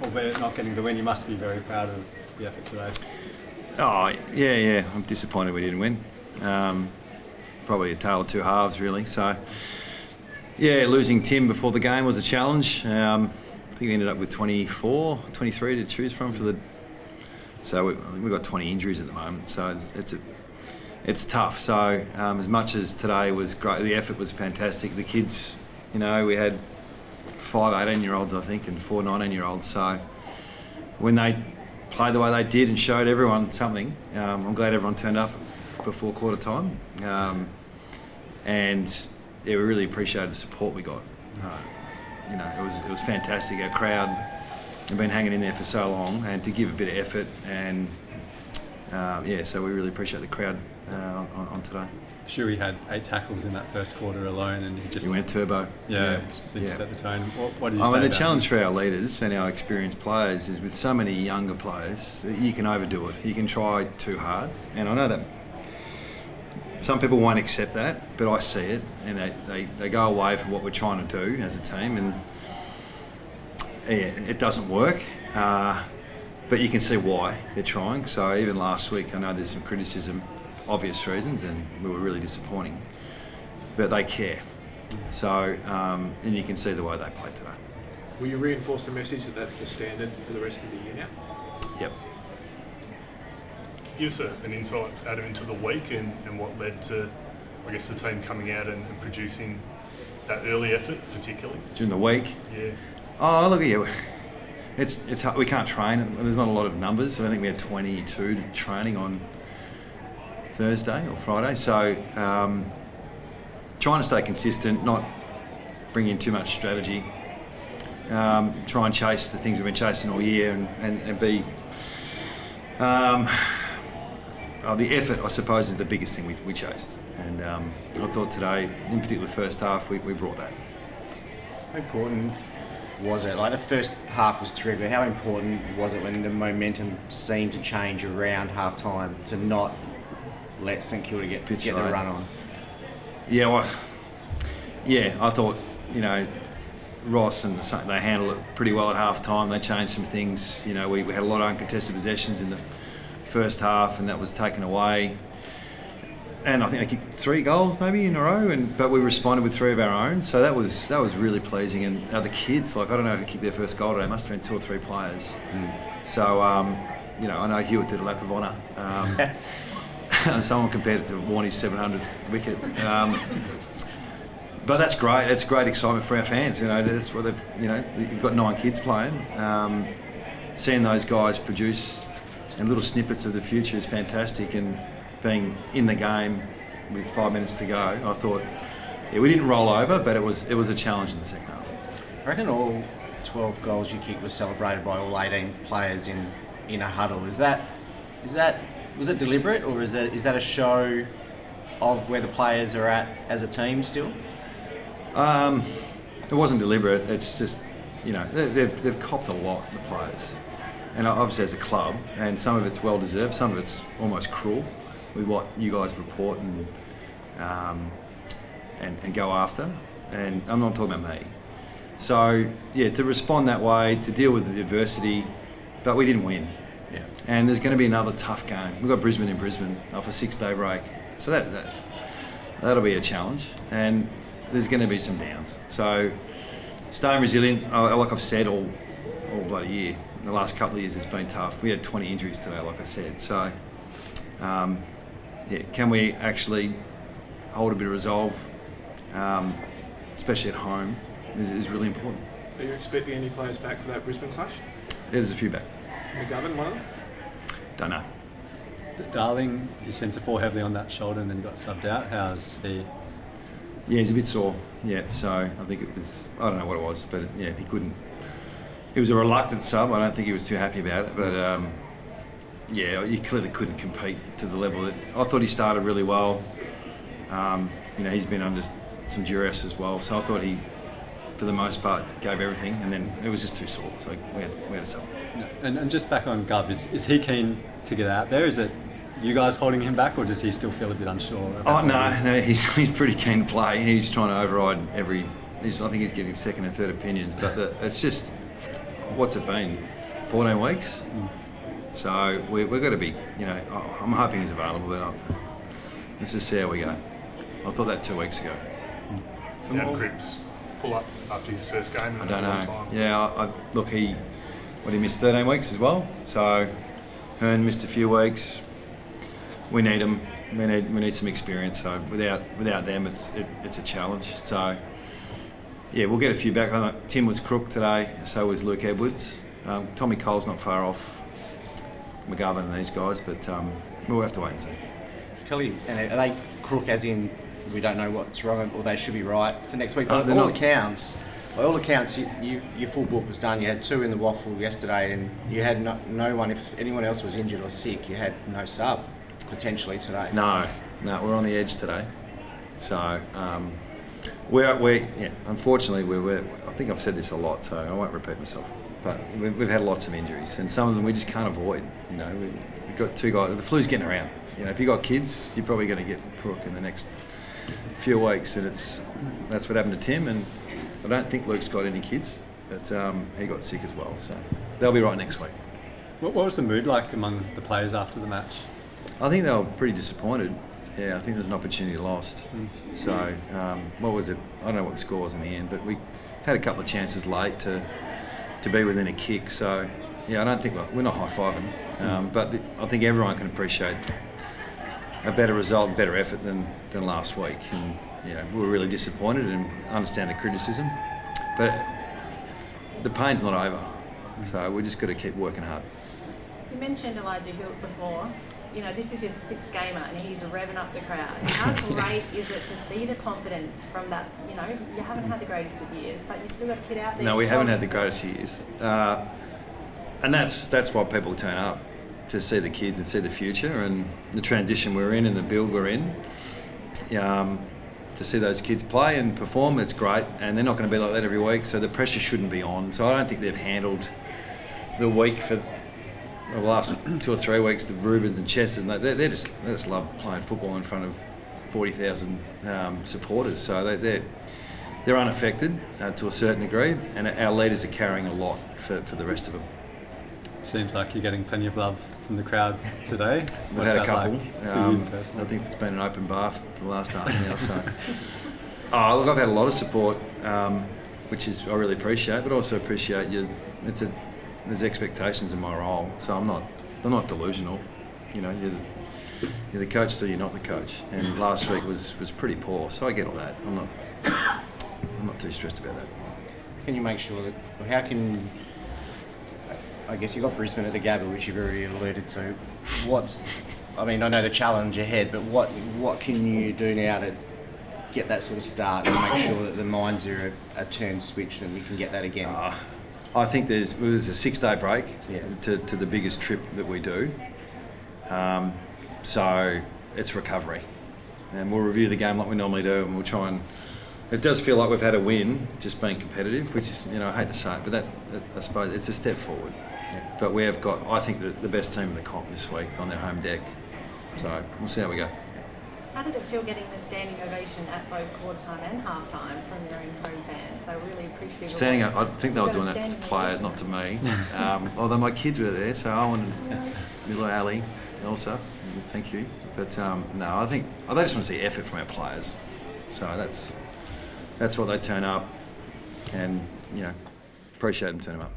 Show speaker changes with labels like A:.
A: albeit not getting the win, you must be very proud of the effort today.
B: Oh, yeah. I'm disappointed we didn't win. Probably a tale of two halves, really. So, yeah, losing Tim before the game was a challenge. I think we ended up with 23 to choose from for the. So we've got 20 injuries at the moment. So it's tough. So as much as today was great, the effort was fantastic. The kids, we had 5 18-year-olds, I think, and 4 19-year-olds. So when they played the way they did and showed everyone something, I'm glad everyone turned up before quarter time. And yeah, we really appreciated the support we got. It was fantastic. Our crowd have been hanging in there for so long, and to give a bit of effort, and so we really appreciate the crowd on today.
A: Sure, he had 8 tackles in that first quarter alone, and he
B: went turbo.
A: So he set the tone. What do you say?
B: The challenge for our leaders and our experienced players is with so many younger players, you can overdo it. You can try too hard, and I know that some people won't accept that, but I see it, and they go away from what we're trying to do as a team, and it doesn't work. But you can see why they're trying. So even last week, I know there's some criticism, obvious reasons, and we were really disappointing. But they care. So, and you can see the way they play today.
C: Will you reinforce the message that that's the standard for the rest of the year now?
B: Yep.
D: Give us an insight, Adam, into the week and what led to, I guess, the team coming out and producing that early effort, particularly
B: during the week.
D: Yeah.
B: Oh, look at you. It's hard. We can't train. There's not a lot of numbers. So I think we had 22 training on Thursday or Friday. So trying to stay consistent, not bring in too much strategy. Try and chase the things we've been chasing all year, and be. The effort, I suppose, is the biggest thing we chased, and I thought today, in particular the first half, we brought that.
E: How important was it? Like, the first half was terrific. How important was it when the momentum seemed to change around half time to not let St Kilda get the run on?
B: Yeah, I thought, Ross and they handled it pretty well at half time. They changed some things. We had a lot of uncontested possessions in the first half, and that was taken away. And I think they kicked 3 goals maybe in a row, but we responded with 3 of our own. So that was really pleasing. And the kids, I don't know who kicked their first goal today. It must have been 2 or 3 players. So I know Hewitt did a lap of honour. Someone compared it to Warney's 700th wicket. But that's great. That's great excitement for our fans. That's what they've. You've got 9 kids playing. Seeing those guys produce and little snippets of the future is fantastic. And being in the game with 5 minutes to go, I thought, we didn't roll over, but it was a challenge in the second half.
E: I reckon all 12 goals you kicked were celebrated by all 18 players in a huddle. Was it deliberate, or is that a show of where the players are at as a team still?
B: It wasn't deliberate. It's just, they've copped a lot, the players. And obviously as a club, and some of it's well deserved, some of it's almost cruel with what you guys report and go after. And I'm not talking about me. So to respond that way, to deal with the adversity, but we didn't win.
E: Yeah.
B: And there's going to be another tough game. We've got Brisbane in Brisbane off a 6-day break, so that'll be a challenge. And there's going to be some downs. So staying resilient, like I've said all bloody year. The last couple of years it's been tough. We had 20 injuries today, like I said. So, can we actually hold a bit of resolve, especially at home, is really important.
C: Are you expecting any players back for that Brisbane clash?
B: There's a few back.
C: McGovern, one of them?
B: Don't know.
A: Darling, you seem to fall heavily on that shoulder and then got subbed out. How's he?
B: Yeah, he's a bit sore. Yeah, so I think it was, I don't know what it was, but he couldn't. It was a reluctant sub. I don't think he was too happy about it, but he clearly couldn't compete to the level that I thought he started really well. He's been under some duress as well, so I thought he, for the most part, gave everything, and then it was just too sore, so we had to sub.
A: And just back on Gov, is he keen to get out there? Is it you guys holding him back, or does he still feel a bit unsure?
B: No, he's pretty keen to play. He's trying to override I think he's getting second and third opinions, but it's just what's it been? 14 weeks. So we've got to be, I'm hoping he's available, but let's just see how we go. I thought that 2 weeks ago.
D: How Cripps pull up after his first game?
B: I don't know. Yeah, look, he missed 13 weeks as well. So Hearn missed a few weeks. We need him. We need some experience. So without them, it's a challenge. So yeah, we'll get a few back. I know Tim was crook today. So was Luke Edwards. Tommy Cole's not far off McGovern and these guys, but we'll have to wait and see.
E: So Kelly, and are they crook as in we don't know what's wrong or they should be right for next week? By all accounts, your full book was done. You had 2 in the waffle yesterday, and you had no one. If anyone else was injured or sick, you had no sub potentially today.
B: No, we're on the edge today. So unfortunately, I think I've said this a lot, so I won't repeat myself. But we've had lots of injuries, and some of them we just can't avoid. We've got 2 guys. The flu's getting around. If you've got kids, you're probably going to get crook in the next few weeks, and that's what happened to Tim. And I don't think Luke's got any kids, but he got sick as well. So they'll be right next week.
A: What was the mood like among the players after the match?
B: I think they were pretty disappointed. Yeah, I think there's an opportunity lost. So what was it? I don't know what the score was in the end, but we had a couple of chances late to be within a kick. So yeah, I don't think we're not high-fiving, but I think everyone can appreciate a better result, better effort than last week. And we were really disappointed and understand the criticism, but the pain's not over. So we just got to keep working hard.
F: You mentioned Elijah Hilt before. This is your 6th gamer and he's revving up the crowd. How great is it to see the confidence from that? You haven't had the greatest of years, but you've still got a kid out there.
B: No, we haven't had the greatest years. And that's why people turn up, to see the kids and see the future and the transition we're in and the build we're in. To see those kids play and perform, it's great. And they're not going to be like that every week, so the pressure shouldn't be on. So I don't think they've handled the week for the last 2 or 3 weeks, the Rubens and Chess, and they just love playing football in front of 40,000 supporters. So they're unaffected to a certain degree, and our leaders are carrying a lot for the rest of them.
A: Seems like you're getting plenty of love from the crowd today.
B: We've had a couple.
A: Like
B: I think it's been an open bar for the last half an hour. So, look, I've had a lot of support, which I really appreciate, but also appreciate you. There's expectations in my role, so I'm not delusional. You're the coach till you're not the coach, and last week was pretty poor, so I get all that. I'm not too stressed about that.
E: Can you make sure that? How can? I guess you got Brisbane at the Gabba, which you've already alluded to. I know the challenge ahead, but what can you do now to get that sort of start and make sure that the minds are turned switched and we can get that again?
B: I think there's a 6-day break to the biggest trip that we do. So it's recovery. And we'll review the game like we normally do, and we'll try and... It does feel like we've had a win, just being competitive, which is, I hate to say it, but that I suppose it's a step forward. Yeah. But we have got, I think, the best team in the comp this week on their home deck. So we'll see how we go.
F: How did it feel getting the standing ovation at both quarter time and half time from your own home fans? They were really appreciative.
B: Standing up, I think they were doing that for the player, not to me. Although my kids were there, so Owen and Milo, Ali, Elsa, thank you. But no, I think they just want to see effort from our players. So that's what they turn up, and appreciate them turning up.